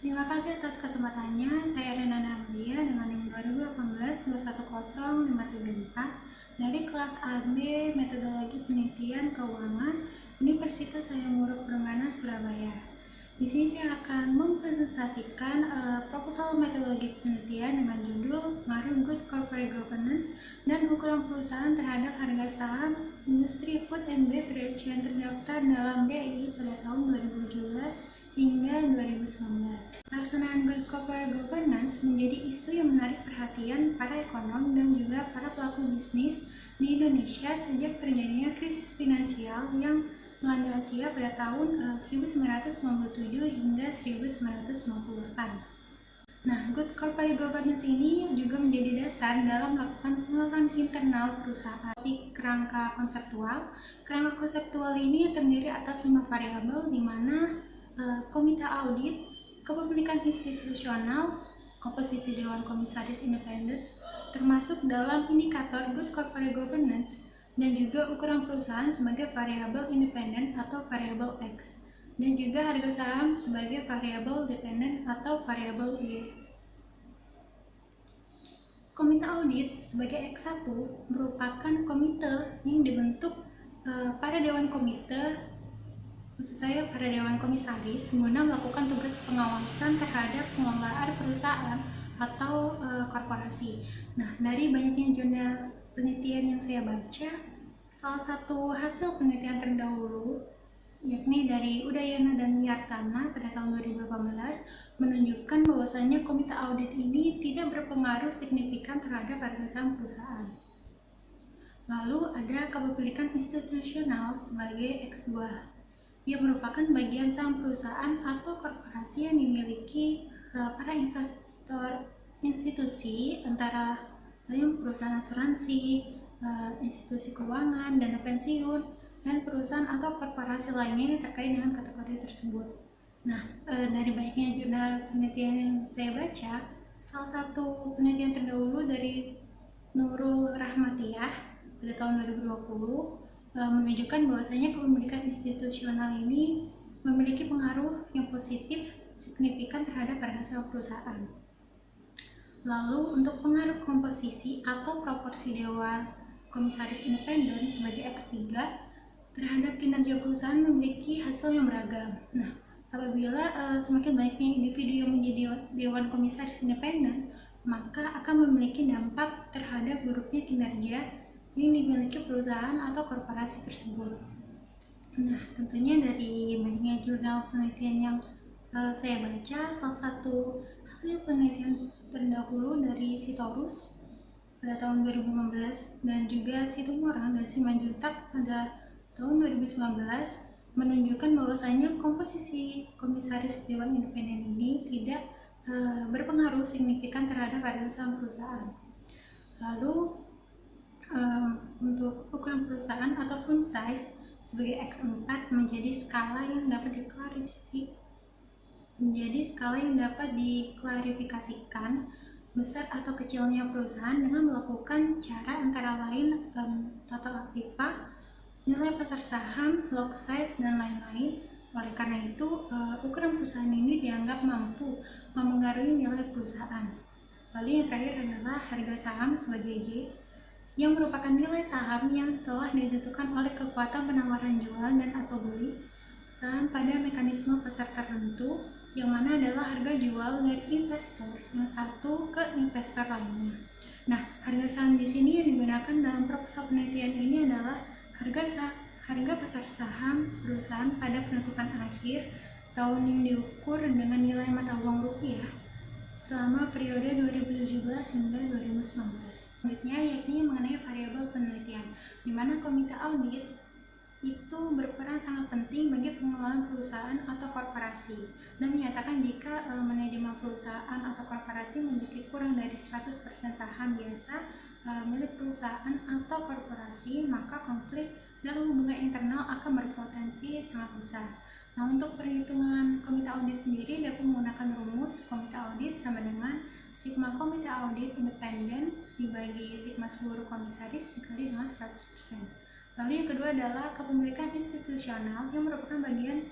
Terima kasih atas kesempatannya. Saya Rena Nablia dengan NIM 2018210574 dari kelas AB Metodologi Penelitian Keuangan Universitas Hayam Wuruk Brunggana, Surabaya. Di sini saya akan mempresentasikan proposal metodologi penelitian dengan judul Pengaruh Good Corporate Governance dan Ukuran Perusahaan Terhadap Harga Saham Industri Food and Beverage yang terdaftar dalam BI pada tahun 2017 hingga 2019. Pelaksanaan Good Corporate Governance menjadi isu yang menarik perhatian para ekonom dan juga para pelaku bisnis di Indonesia sejak terjadinya krisis finansial yang melanda Asia pada tahun 1997 hingga 1998. Nah, Good Corporate Governance ini juga menjadi dasar dalam melakukan pengelolaan internal perusahaan di kerangka konseptual. Kerangka konseptual ini terdiri atas 5 variabel di mana komite audit, kepemilikan institusional, komposisi Dewan Komisaris Independen, termasuk dalam indikator Good Corporate Governance, dan juga ukuran perusahaan sebagai variabel independen atau variabel X, dan juga harga saham sebagai variabel dependen atau variabel Y. Komite audit sebagai X1 merupakan komite yang dibentuk pada Dewan Komite, maksud saya pada Dewan Komisaris, guna melakukan tugas pengawasan terhadap pengelolaan perusahaan atau korporasi. Nah, dari banyaknya jurnal penelitian yang saya baca, salah satu hasil penelitian terdahulu yakni dari Udayana dan Yartana pada tahun 2018 menunjukkan bahwasanya komite audit ini tidak berpengaruh signifikan terhadap harga saham perusahaan. Lalu ada kepemilikan institusional sebagai X2 yang merupakan bagian saham perusahaan atau korporasi yang dimiliki para investor institusi, antara lain perusahaan asuransi, institusi keuangan, dana pensiun, dan perusahaan atau korporasi lainnya yang terkait dengan kategori tersebut. Nah, dari banyaknya jurnal penelitian yang saya baca, salah satu penelitian terdahulu dari Nurul Rahmatiyah pada tahun 2020 menunjukkan bahwasanya kepemilikan institusional ini memiliki pengaruh yang positif signifikan terhadap harga saham perusahaan. Lalu untuk pengaruh komposisi atau proporsi Dewan Komisaris Independen sebagai X3 terhadap kinerja perusahaan memiliki hasil yang beragam. Nah, apabila semakin banyaknya individu yang menjadi Dewan Komisaris Independen, maka akan memiliki dampak terhadap buruknya kinerja yang dimiliki perusahaan atau korporasi tersebut. Nah, tentunya dari banyaknya jurnal penelitian yang saya baca, salah satu hasil penelitian terdahulu dari Sitorus pada tahun 2015 dan juga Situmorang dan Simanjuntak pada tahun 2019 menunjukkan bahwasanya komposisi komisaris Dewan Independen ini tidak berpengaruh signifikan terhadap harga saham perusahaan. Lalu untuk ukuran perusahaan atau firm size sebagai X4 menjadi skala yang dapat diklarifikasikan besar atau kecilnya perusahaan dengan melakukan cara antara lain total aktiva, nilai pasar saham, lot size, dan lain-lain. Oleh karena itu, ukuran perusahaan ini dianggap mampu mempengaruhi nilai perusahaan. Lalu yang terakhir adalah harga saham sebagai Y, yang merupakan nilai saham yang telah ditentukan oleh kekuatan penawaran jual dan atau beli saham pada mekanisme pasar tertentu, yang mana adalah harga jual dari investor yang satu ke investor lainnya. Nah, harga saham di sini yang digunakan dalam proposal penelitian ini adalah harga pasar saham perusahaan pada penentukan akhir tahun yang diukur dengan nilai mata uang rupiah selama periode 2017 hingga 2019. Selanjutnya yakni mengenai variabel penelitian, di mana komite audit itu berperan sangat penting bagi pengelolaan perusahaan atau korporasi dan menyatakan jika manajemen perusahaan atau korporasi memiliki kurang dari 100% saham biasa milik perusahaan atau korporasi, maka konflik dalam hubungan internal akan berpotensi sangat besar. Nah, untuk perhitungan komite audit sendiri dapat menggunakan rumus komite audit sama dengan sigma komite audit independen dibagi sigma seluruh komisaris dikali dengan 100%. Lalu yang kedua adalah kepemilikan institusional yang merupakan bagian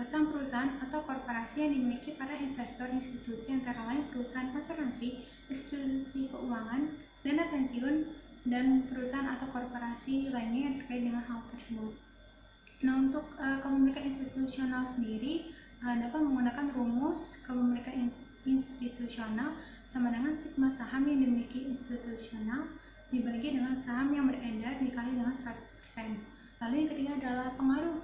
saham perusahaan atau korporasi yang dimiliki para investor institusi antara lain perusahaan asuransi, institusi keuangan, dana pensiun, dan perusahaan atau korporasi lainnya yang terkait dengan hal tersebut. Nah, untuk kepemilikan institusional sendiri dapat menggunakan rumus kepemilikan institusional sama dengan sigma saham yang dimiliki institusional dibagi dengan saham yang beredar dikali dengan 100%. Lalu yang ketiga adalah pengaruh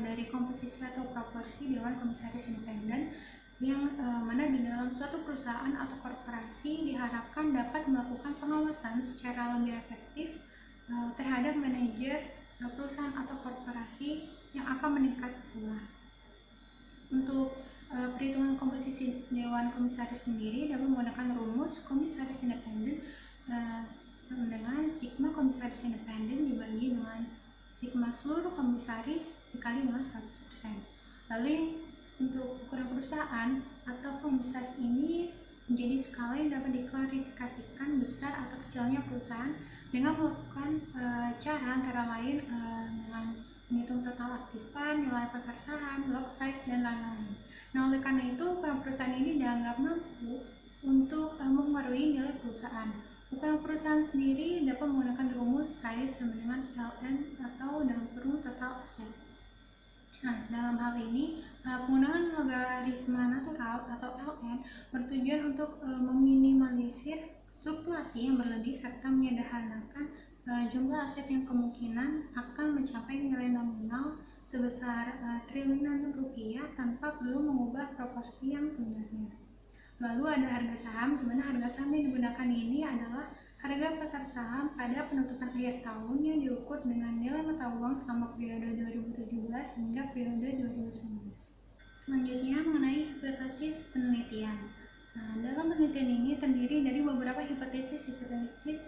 dari komposisi atau proporsi Dewan Komisaris Independen yang mana di dalam suatu perusahaan atau korporasi diharapkan dapat melakukan pengawasan secara lebih efektif terhadap manajer perusahaan atau korporasi yang akan meningkat pula. Untuk perhitungan komposisi Dewan Komisaris sendiri dapat menggunakan rumus komisaris independen sama dengan sigma komisaris independen dibagi dengan sigma seluruh komisaris dikali dengan 100%. Lalu untuk ukuran perusahaan atau komisaris ini menjadi skala yang dapat diklarifikasikan besar atau kecilnya perusahaan dengan melakukan cara antara lain dengan menghitung total aktifan, nilai pasar saham, lot size, dan lain-lain. Nah, oleh karena itu ukuran perusahaan ini dianggap mampu untuk mempengaruhi nilai perusahaan. Ukuran perusahaan sendiri dapat menggunakan rumus size sama dengan LN atau dalam kurung total aset. Nah, dalam hal ini penggunaan logaritma natural atau LN bertujuan untuk meminimalisir fluktuasi yang berlebih serta menyederhanakan jumlah aset yang kemungkinan akan mencapai nilai nominal sebesar triliunan rupiah tanpa perlu mengubah proporsi yang sebenarnya. Lalu ada harga saham, di mana harga saham yang digunakan ini adalah harga pasar saham pada penutupan akhir tahun yang diukur dengan nilai mata uang selama periode 2017 hingga periode 2019. Selanjutnya mengenai hipotesis penelitian. Nah, dalam penelitian ini terdiri dari beberapa hipotesis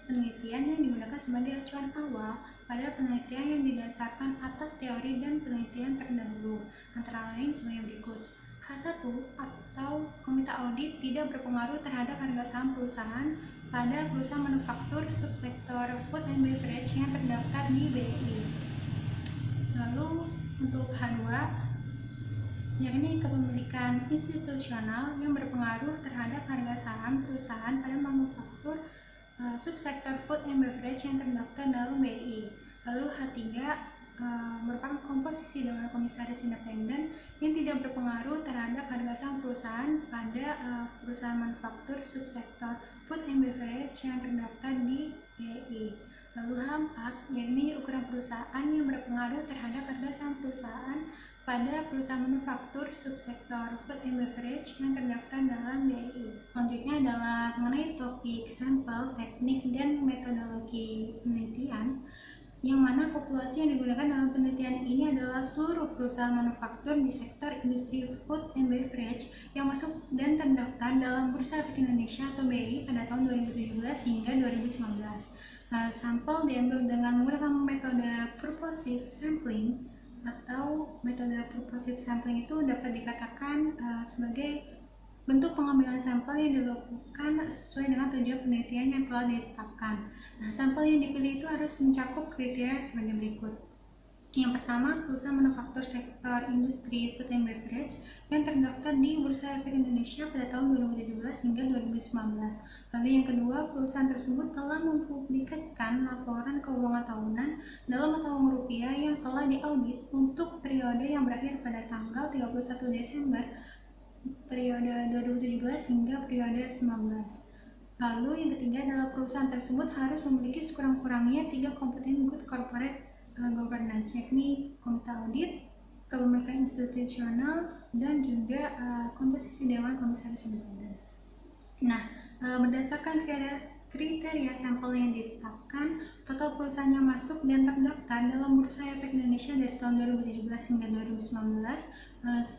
penelitian yang digunakan sebagai acuan awal pada penelitian yang didasarkan atas teori dan penelitian terdahulu, antara lain sebagai berikut. H1 atau komite audit tidak berpengaruh terhadap harga saham perusahaan pada perusahaan manufaktur subsektor food and beverage yang terdaftar di BI. Lalu untuk H2 yakni kepemilikan institusional yang berpengaruh terhadap harga saham perusahaan pada manufaktur subsektor food and beverage yang terdaftar dalam BI. Lalu H3 merupakan komposisi Dewan Komisaris Independen yang tidak berpengaruh terhadap harga saham perusahaan pada perusahaan manufaktur subsektor food and beverage yang terdaftar di BI. Lalu H4 yakni ukuran perusahaan yang berpengaruh terhadap harga saham perusahaan pada perusahaan manufaktur subsektor food and beverage yang terdaftar dalam BI. Selanjutnya adalah mengenai topik sampel, teknik, dan metodologi penelitian, yang mana populasi yang digunakan dalam penelitian ini adalah seluruh perusahaan manufaktur di sektor industri food and beverage yang masuk dan terdaftar dalam Bursa Efek Indonesia atau BI pada tahun 2017 hingga 2019. Sampel diambil dengan menggunakan metode purposive sampling atau metode purposive sampling itu dapat dikatakan sebagai bentuk pengambilan sampel yang dilakukan sesuai dengan tujuan penelitian yang telah ditetapkan. Nah, sampel yang dipilih itu harus mencakup kriteria sebagai berikut. Yang pertama, perusahaan manufaktur sektor industri food and beverage yang terdaftar di Bursa Efek Indonesia pada tahun 2017 hingga 2019. Lalu yang kedua, perusahaan tersebut telah mempublikasikan laporan keuangan tahunan dalam mata uang rupiah yang telah diaudit untuk periode yang berakhir pada tanggal 31 Desember periode 2017 hingga periode 19. Lalu yang ketiga adalah perusahaan tersebut harus memiliki sekurang-kurangnya 3 komponen good corporate governance, yakni komite audit, kepemilikan institusional, dan juga komposisi Dewan Komisaris Independen. Nah, berdasarkan kriteria sampel yang ditetapkan, total perusahaan yang masuk dan terdaftar dalam Bursa Efek Indonesia dari tahun 2017 hingga 2019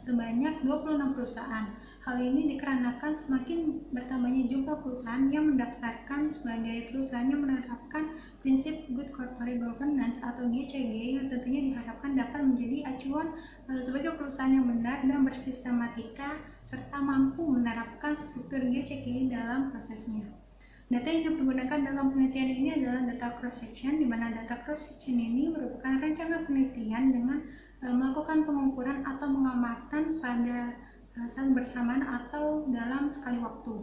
sebanyak 26 perusahaan. Hal ini dikarenakan semakin bertambahnya jumlah perusahaan yang mendaftarkan sebagai perusahaan yang menerapkan prinsip Good Corporate Governance atau GCG yang tentunya diharapkan dapat menjadi acuan sebagai perusahaan yang benar dan bersistematika serta mampu menerapkan struktur GCG dalam prosesnya. Data yang digunakan dalam penelitian ini adalah data cross-section, di mana data cross-section ini merupakan rancangan penelitian dengan melakukan pengukuran atau pengamatan pada saat bersamaan atau dalam sekali waktu.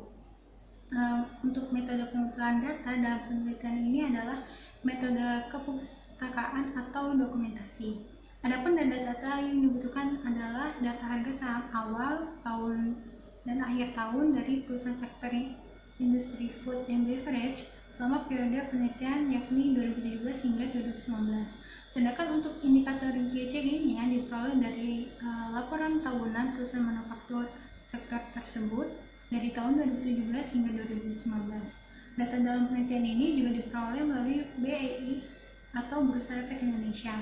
Untuk metode pengumpulan data dalam penelitian ini adalah metode kepustakaan atau dokumentasi. Adapun data-data yang dibutuhkan adalah data harga saham awal, tahun, dan akhir tahun dari perusahaan sektor industri food and beverage selama periode penelitian yakni 2017 hingga 2019. Sedangkan untuk indikator GCG-nya diperoleh dari laporan tahunan perusahaan manufaktur sektor tersebut dari tahun 2017 hingga 2019. Data dalam penelitian ini juga diperoleh melalui BEI atau Bursa Efek Indonesia.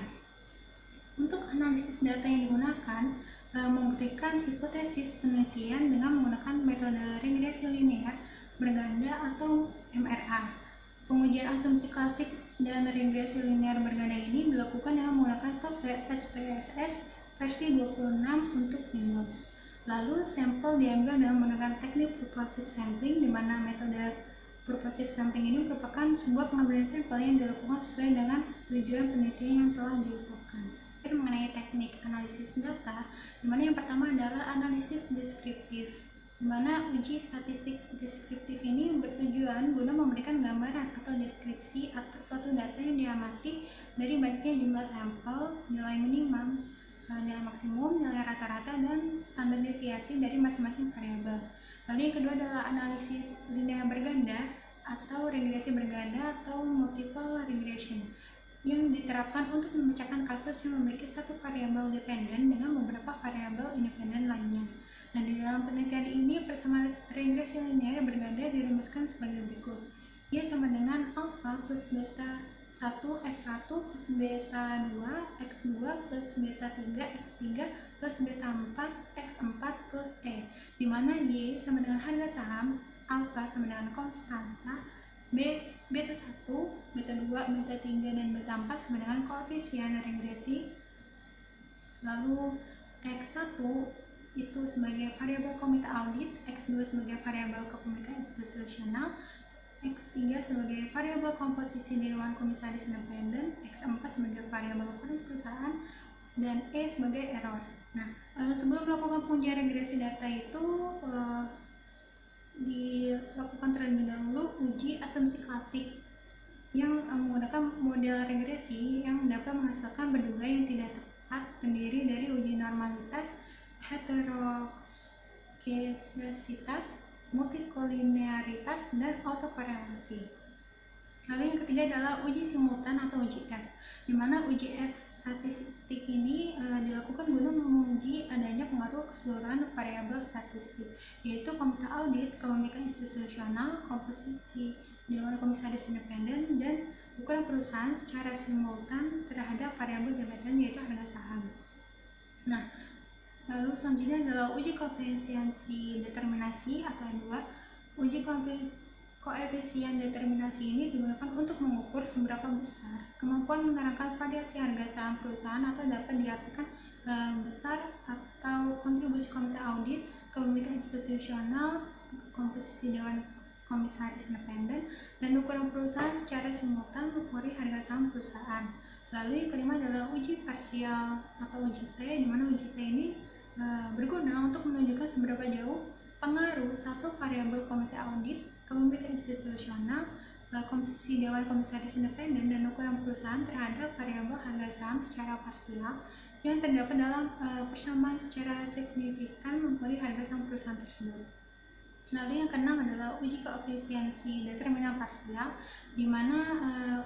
Untuk analisis data yang digunakan membuktikan hipotesis penelitian dengan menggunakan metode regresi linear berganda atau MRA. Pengujian asumsi klasik dan regresi linear berganda ini dilakukan dengan menggunakan software SPSS versi 26 untuk Windows. Lalu sampel diambil dengan menggunakan teknik purposive sampling, di mana metode purposive sampling ini merupakan sebuah pengambilan sampel yang dilakukan sesuai dengan tujuan penelitian yang telah ditetapkan. Mengenai teknik analisis data, di mana yang pertama adalah analisis deskriptif, di mana uji statistik deskriptif ini bertujuan guna memberikan gambaran atau deskripsi atas suatu data yang diamati dari banyaknya jumlah sampel, nilai minimum, nilai maksimum, nilai rata-rata, dan standar deviasi dari masing-masing variabel. Lalu yang kedua adalah analisis linear berganda atau regresi berganda atau multiple regression yang diterapkan untuk memecahkan kasus yang memiliki satu variabel dependen dengan beberapa variabel independen lainnya. Nah, di dalam penelitian ini persamaan regresi linear berganda dirumuskan sebagai berikut. Ia sama dengan alfa plus beta 1 X1 plus beta 2 X2 plus beta 3 X3 plus beta 4 X4 plus E, di mana Y sama dengan harga saham, alfa sama dengan konstanta, beta 1, beta 2, beta 3, dan beta 4 sama dengan koefisien regresi. Lalu X1 itu sebagai variabel komite audit, X2 sebagai variabel kepemilikan institusional, X3 sebagai variabel komposisi Dewan Komisaris Independen, X4 sebagai variabel perusahaan, dan E sebagai error. Nah, sebelum melakukan pengujian regresi data itu dilakukan terlebih dahulu uji asumsi klasik yang menggunakan model regresi yang dapat menghasilkan berduga yang tidak tepat, terdiri dari uji normalitas, heterogenesitas, multikolinearitas, dan autokorelasi. Lalu yang ketiga adalah uji simultan atau uji F, di mana uji F statistik ini dilakukan guna menguji adanya pengaruh keseluruhan variabel statistik, yaitu komite audit, kepemilikan institusional, komposisi Dewan Komisaris Independen, dan ukuran perusahaan secara simultan terhadap variabel jabatan yaitu harga saham. Nah, lalu selanjutnya adalah uji koefisiensi determinasi atau N2. Uji koefisien determinasi ini digunakan untuk mengukur seberapa besar kemampuan menerangkan variasi harga saham perusahaan atau dapat diartikan besar atau kontribusi komite audit, kepemilikan institusional, komposisi Dewan Komisaris Independen, dan ukuran perusahaan secara simultan mengukur harga saham perusahaan. Lalu yang kelima adalah uji parsial atau uji T, di mana uji T ini berguna untuk menunjukkan seberapa jauh pengaruh satu variabel komite audit, kepemilikan institusional, komposisi Dewan Komisaris Independen, dan ukuran perusahaan terhadap variabel harga saham secara parsial yang terdapat dalam persamaan secara signifikan mengukur harga saham perusahaan tersebut. Lalu yang keenam adalah uji koefisiensi determinan parsial, di mana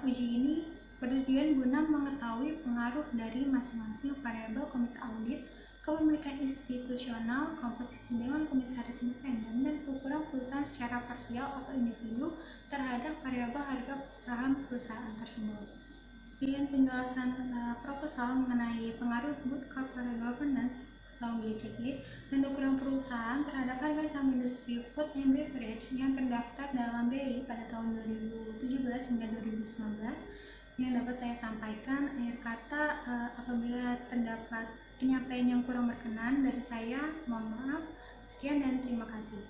uji ini bertujuan guna mengetahui pengaruh dari masing-masing variabel komite audit, kepemilikan institusional, komposisi Dewan Komisaris Independen, dan ukuran perusahaan secara parsial atau individu terhadap variabel harga saham perusahaan tersebut. Sekian penjelasan proposal mengenai pengaruh Good Corporate Governance atau GCG dan ukuran perusahaan terhadap harga saham industri food and beverage yang terdaftar dalam BI pada tahun 2017 hingga 2019 yang dapat saya sampaikan. Akhir kata, apabila terdapat penyampaian yang kurang berkenan dari saya, mohon maaf. Sekian dan terima kasih.